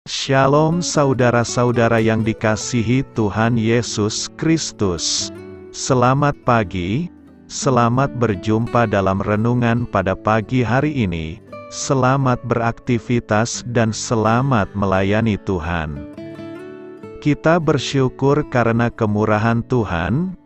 Shalom saudara-saudara yang dikasihi Tuhan Yesus Kristus. Selamat pagi, selamat berjumpa dalam renungan pada pagi hari ini. Selamat beraktivitas dan selamat melayani Tuhan. Kita bersyukur karena kemurahan Tuhan.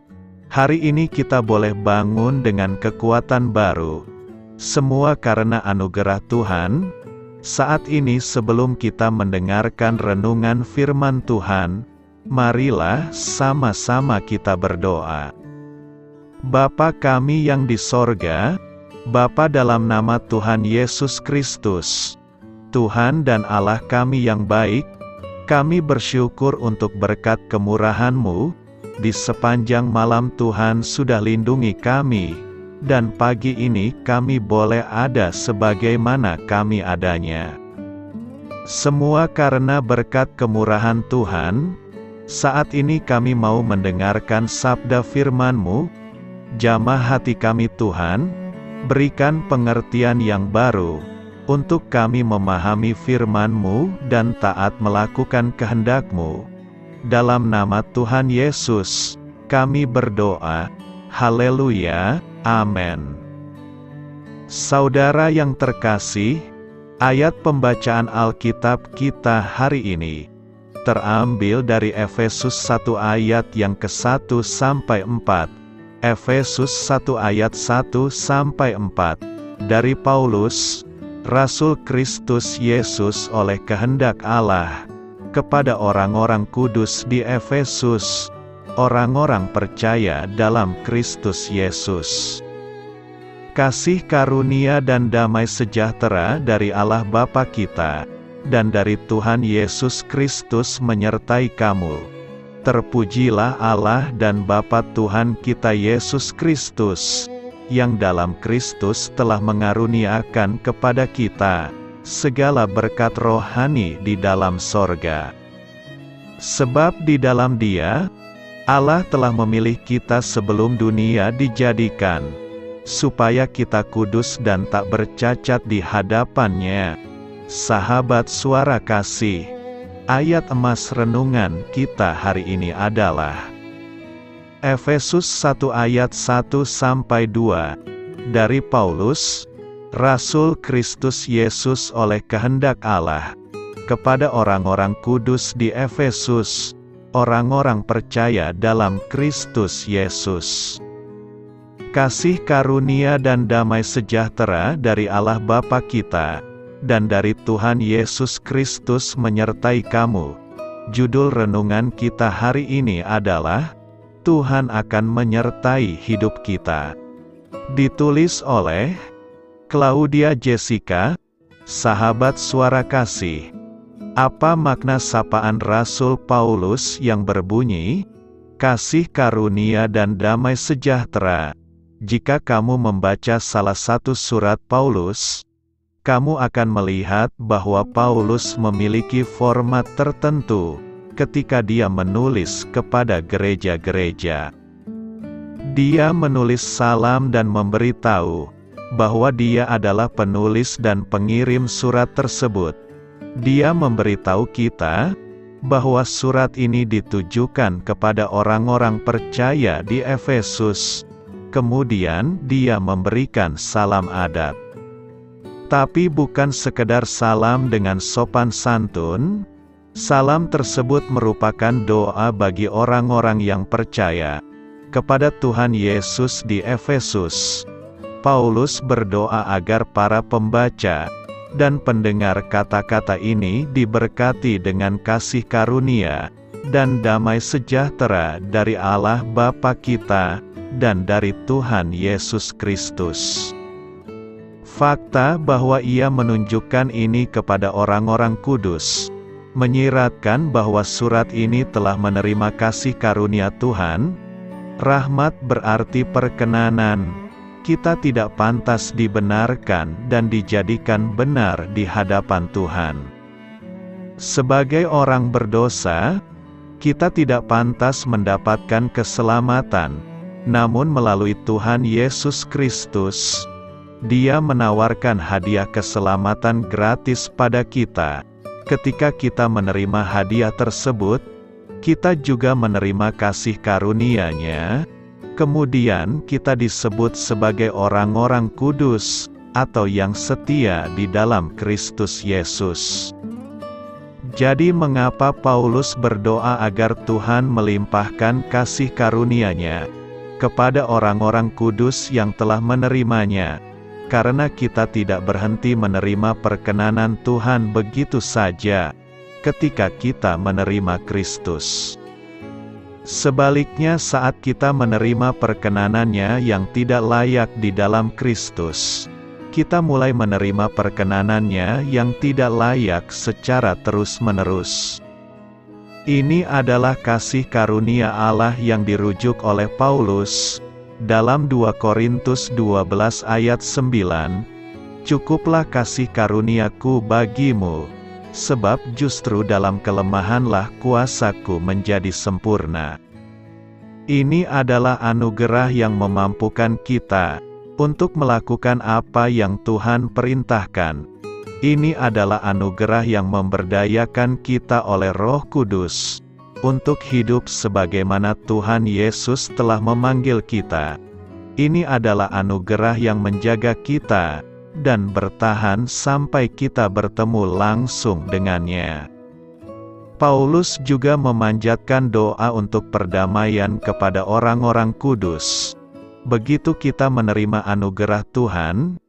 Hari ini kita boleh bangun dengan kekuatan baru. Semua karena anugerah Tuhan. Saat ini sebelum kita mendengarkan renungan firman Tuhan, marilah sama-sama kita berdoa. Bapa kami yang di sorga, Bapa dalam nama Tuhan Yesus Kristus, Tuhan dan Allah kami yang baik, kami bersyukur untuk berkat kemurahan-Mu, di sepanjang malam Tuhan sudah lindungi kami. Dan pagi ini kami boleh ada sebagaimana kami adanya. Semua karena berkat kemurahan Tuhan. Saat ini kami mau mendengarkan sabda firman-Mu. Jamah hati kami Tuhan, berikan pengertian yang baru, untuk kami memahami firman-Mu dan taat melakukan kehendak-Mu. Dalam nama Tuhan Yesus, kami berdoa. Haleluya. Amin. Saudara yang terkasih, ayat pembacaan Alkitab kita hari ini terambil dari Efesus 1 ayat yang ke-1 sampai 4. Efesus 1 ayat 1 sampai 4. Dari Paulus, Rasul Kristus Yesus oleh kehendak Allah, kepada orang-orang kudus di Efesus, orang-orang percaya dalam Kristus Yesus. Kasih karunia dan damai sejahtera dari Allah Bapa kita, dan dari Tuhan Yesus Kristus menyertai kamu. Terpujilah Allah dan Bapa Tuhan kita Yesus Kristus, yang dalam Kristus telah mengaruniakan kepada kita segala berkat rohani di dalam sorga. Sebab di dalam Dia, Allah telah memilih kita sebelum dunia dijadikan, supaya kita kudus dan tak bercacat di hadapan-Nya. Sahabat suara kasih, ayat emas renungan kita hari ini adalah Efesus 1 ayat 1 sampai 2. Dari Paulus, Rasul Kristus Yesus oleh kehendak Allah, kepada orang-orang kudus di Efesus, orang-orang percaya dalam Kristus Yesus. Kasih karunia dan damai sejahtera dari Allah Bapa kita, dan dari Tuhan Yesus Kristus menyertai kamu. Judul renungan kita hari ini adalah, Tuhan akan menyertai hidup kita. Ditulis oleh Claudia Jessica, sahabat suara kasih. Apa makna sapaan Rasul Paulus yang berbunyi, kasih karunia dan damai sejahtera? Jika kamu membaca salah satu surat Paulus, kamu akan melihat bahwa Paulus memiliki format tertentu ketika dia menulis kepada gereja-gereja. Dia menulis salam dan memberitahu bahwa dia adalah penulis dan pengirim surat tersebut. Dia memberitahu kita bahwa surat ini ditujukan kepada orang-orang percaya di Efesus. Kemudian dia memberikan salam adat. Tapi bukan sekedar salam dengan sopan santun. Salam tersebut merupakan doa bagi orang-orang yang percaya kepada Tuhan Yesus di Efesus. Paulus berdoa agar para pembaca dan pendengar kata-kata ini diberkati dengan kasih karunia dan damai sejahtera dari Allah Bapa kita dan dari Tuhan Yesus Kristus. Fakta bahwa ia menunjukkan ini kepada orang-orang kudus menyiratkan bahwa surat ini telah menerima kasih karunia Tuhan. Rahmat berarti perkenanan. Kita tidak pantas dibenarkan dan dijadikan benar di hadapan Tuhan. Sebagai orang berdosa, kita tidak pantas mendapatkan keselamatan. Namun melalui Tuhan Yesus Kristus, Dia menawarkan hadiah keselamatan gratis pada kita, ketika kita menerima hadiah tersebut, kita juga menerima kasih karunia-Nya. Kemudian kita disebut sebagai orang-orang kudus, atau yang setia di dalam Kristus Yesus. Jadi mengapa Paulus berdoa agar Tuhan melimpahkan kasih karunia-Nya kepada orang-orang kudus yang telah menerimanya? Karena kita tidak berhenti menerima perkenanan Tuhan begitu saja ketika kita menerima Kristus. Sebaliknya, saat kita menerima perkenanan-Nya yang tidak layak di dalam Kristus, kita mulai menerima perkenanan-Nya yang tidak layak secara terus-menerus. Ini adalah kasih karunia Allah yang dirujuk oleh Paulus dalam 2 Korintus 12 ayat 9, "Cukuplah kasih karuniaku bagimu, sebab justru dalam kelemahanlah kuasaku menjadi sempurna." Ini adalah anugerah yang memampukan kita untuk melakukan apa yang Tuhan perintahkan. Ini adalah anugerah yang memberdayakan kita oleh Roh Kudus untuk hidup sebagaimana Tuhan Yesus telah memanggil kita. Ini adalah anugerah yang menjaga kita dan bertahan sampai kita bertemu langsung dengannya. Paulus juga memanjatkan doa untuk perdamaian kepada orang-orang kudus. Begitu kita menerima anugerah Tuhan,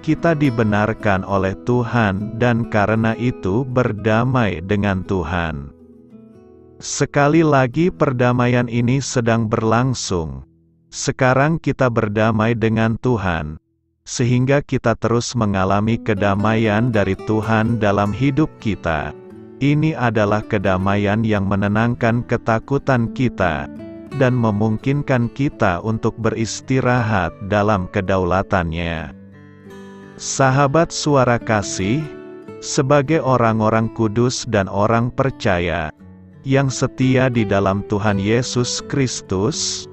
kita dibenarkan oleh Tuhan dan karena itu berdamai dengan Tuhan. Sekali lagi perdamaian ini sedang berlangsung. Sekarang kita berdamai dengan Tuhan, sehingga kita terus mengalami kedamaian dari Tuhan dalam hidup kita. Ini adalah kedamaian yang menenangkan ketakutan kita, dan memungkinkan kita untuk beristirahat dalam kedaulatan-Nya. Sahabat Suara Kasih, sebagai orang-orang kudus dan orang percaya, yang setia di dalam Tuhan Yesus Kristus,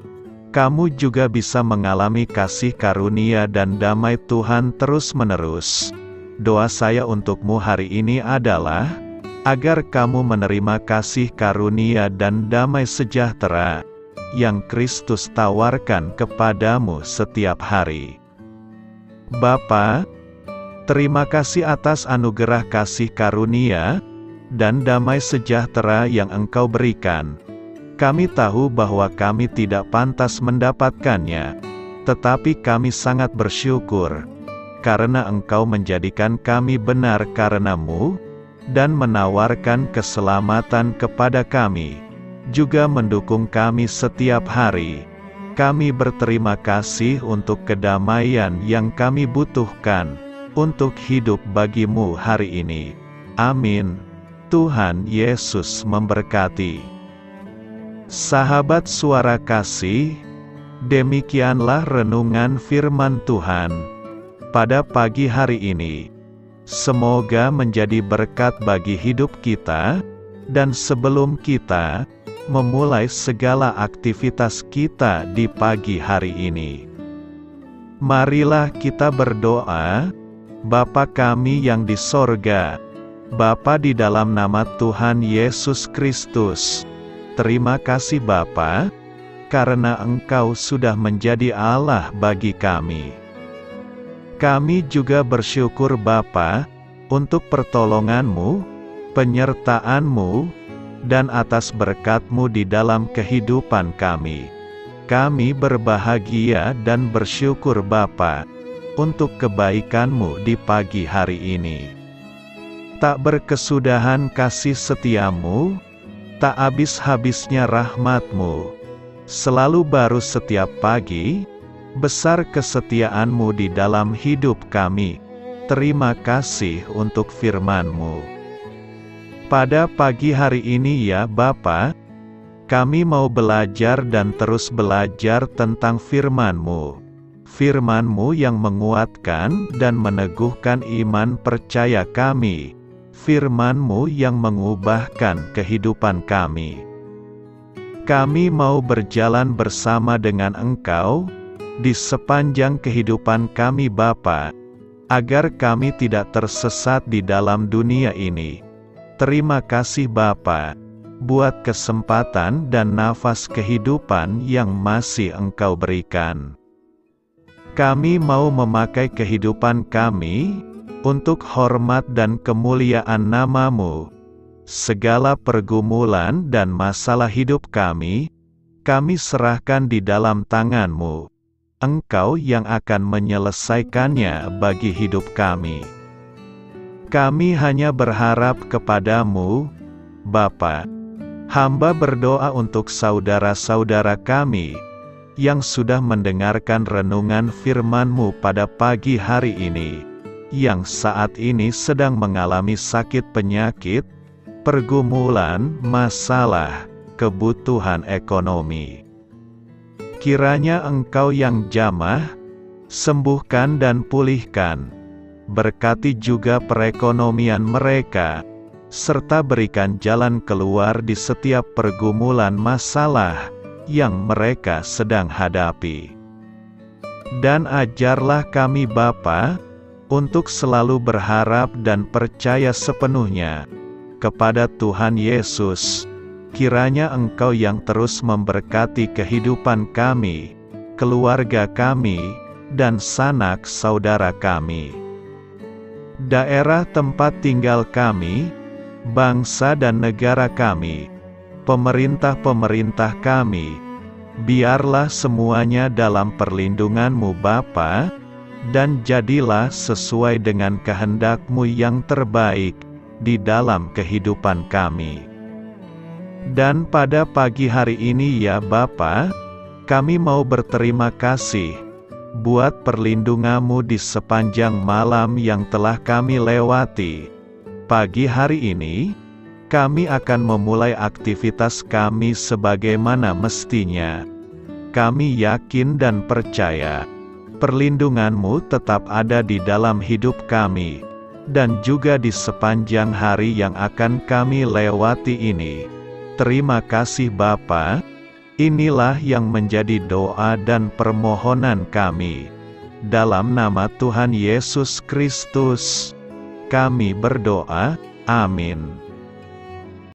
kamu juga bisa mengalami kasih karunia dan damai Tuhan terus-menerus. Doa saya untukmu hari ini adalah, agar kamu menerima kasih karunia dan damai sejahtera yang Kristus tawarkan kepadamu setiap hari. Bapa, terima kasih atas anugerah kasih karunia dan damai sejahtera yang Engkau berikan. Kami tahu bahwa kami tidak pantas mendapatkannya, tetapi kami sangat bersyukur, karena Engkau menjadikan kami benar karena-Mu, dan menawarkan keselamatan kepada kami, juga mendukung kami setiap hari. Kami berterima kasih untuk kedamaian yang kami butuhkan, untuk hidup bagi-Mu hari ini. Amin. Tuhan Yesus memberkati. Sahabat Suara Kasih, demikianlah renungan firman Tuhan pada pagi hari ini. Semoga menjadi berkat bagi hidup kita, dan sebelum kita memulai segala aktivitas kita di pagi hari ini, marilah kita berdoa. Bapa kami yang di sorga, Bapa di dalam nama Tuhan Yesus Kristus, terima kasih Bapa, karena Engkau sudah menjadi Allah bagi kami. Kami juga bersyukur Bapa, untuk pertolongan-Mu, penyertaan-Mu, dan atas berkat-Mu di dalam kehidupan kami. Kami berbahagia dan bersyukur Bapa, untuk kebaikan-Mu di pagi hari ini. Tak berkesudahan kasih setia-Mu, tak habis-habisnya rahmat-Mu, selalu baru setiap pagi. Besar kesetiaan-Mu di dalam hidup kami. Terima kasih untuk firman-Mu. Pada pagi hari ini ya Bapa, kami mau belajar dan terus belajar tentang firman-Mu. Firman-Mu yang menguatkan dan meneguhkan iman percaya kami. Firman-Mu yang mengubahkan kehidupan kami. Kami mau berjalan bersama dengan Engkau di sepanjang kehidupan kami Bapa, agar kami tidak tersesat di dalam dunia ini. Terima kasih Bapa, buat kesempatan dan nafas kehidupan yang masih Engkau berikan. Kami mau memakai kehidupan kami untuk hormat dan kemuliaan nama-Mu. Segala pergumulan dan masalah hidup kami serahkan di dalam tangan-Mu. Engkau yang akan menyelesaikannya bagi hidup kami. Kami hanya berharap kepada-Mu, Bapa. Hamba berdoa untuk saudara-saudara kami yang sudah mendengarkan renungan firman-Mu pada pagi hari ini, yang saat ini sedang mengalami sakit penyakit, pergumulan, masalah, kebutuhan ekonomi. Kiranya Engkau yang jamah, sembuhkan dan pulihkan. Berkati juga perekonomian mereka, serta berikan jalan keluar di setiap pergumulan masalah yang mereka sedang hadapi. Dan ajarlah kami Bapa, untuk selalu berharap dan percaya sepenuhnya kepada Tuhan Yesus. Kiranya Engkau yang terus memberkati kehidupan kami, keluarga kami, dan sanak saudara kami. Daerah tempat tinggal kami, bangsa dan negara kami, pemerintah-pemerintah kami, biarlah semuanya dalam perlindungan-Mu Bapa, dan jadilah sesuai dengan kehendak-Mu yang terbaik di dalam kehidupan kami. Dan pada pagi hari ini ya Bapa, kami mau berterima kasih buat perlindungan-Mu di sepanjang malam yang telah kami lewati. Pagi hari ini, kami akan memulai aktivitas kami sebagaimana mestinya. Kami yakin dan percaya, perlindungan-Mu tetap ada di dalam hidup kami, dan juga di sepanjang hari yang akan kami lewati ini. Terima kasih Bapa. Inilah yang menjadi doa dan permohonan kami. Dalam nama Tuhan Yesus Kristus, kami berdoa. Amin.